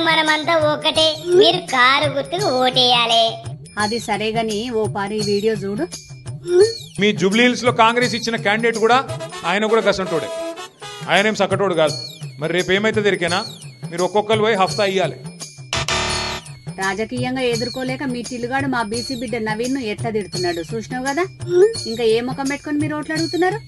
మనమంతా ఒకటే, మీరు కారు గుర్తుకు ఓటేయాలి. అది సరే గాని ఓ పారి ఈ వీడియో చూడు. మీ జూబ్లీహిల్స్ లో కాంగ్రెస్ ఇచ్చిన క్యాండిడేట్ కూడా ఆయన కూడా గసంటోడే, ఆయన ఏం సక్కటోడు కాదు. మరి రేపు ఏమైతే దొరికేనా మీరు ఒక్కొక్కరు పోయి హఫ్తా ఇయ్యాలి. రాజకీయంగా ఎదుర్కోలేక మీ చిల్లుగాడు మా బీసీ బిడ్డ నవీన్ ను ఎట్లా తిడుతున్నాడు చూసినావు కదా. ఇంకా ఏ ముఖం పెట్టుకుని మీరు ఓట్లు అడుగుతున్నారు?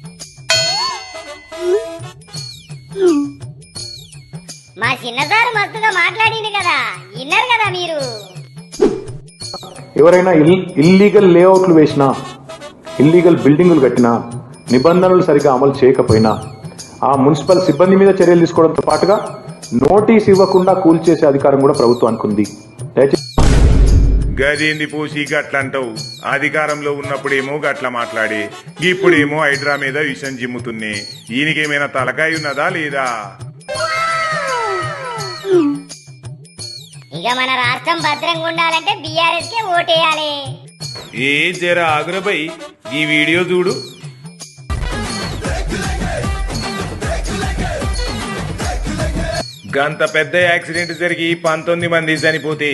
మా చిన్నసారు మస్తుగా మాట్లాడింది కదా, విన్నారు కదా మీరు. ఎవరైనా ఇల్లీగల్ లేఅవుట్లు వేసినా, ఇల్లీగల్ బిల్డింగులు కట్టినా, నిబంధనలు సరిగా అమలు చేయకపోయినా ఆ మున్సిపల్ సిబ్బంది మీద చర్యలు తీసుకోవడంతో పాటుగా నోటీస్ ఇవ్వకుండా కూల్చేసే అధికారం కూడా ప్రభుత్వానికి ఉంది. గదేంది పూసి గట్లంటావు? అధికారంలో ఉన్నప్పుడేమో గట్ల మాట్లాడి, ఇప్పుడేమో హైడ్రా మీద విషం జిమ్ముతుంది. ఈయనకేమైనా తలకాయ ఉన్నదా లేదా? ఇక మన రాష్ట్రం భద్రంగా ఉండాలంటే బీఆర్ఎస్ కే ఓటేయాలి. ఏ జర ఆగురబై ఈ వీడియో చూడు. గంత పెద్ద యాక్సిడెంట్ జరిగి 19 మంది చనిపోతే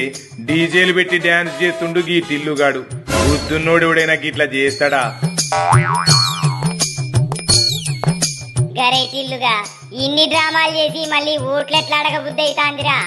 డీజేలు పెట్టి డాన్స్ చేస్తుండు గీ టిల్లుగాడు. బుద్ధున్నోడు ఎవడైనా గిట్లా చేస్తాడా? గరే టిల్లుగా ఇన్ని డ్రామాలు చేసి మళ్ళీ ఓట్లు ఎట్లా అడగ బుద్ధి అవుతాందిరా.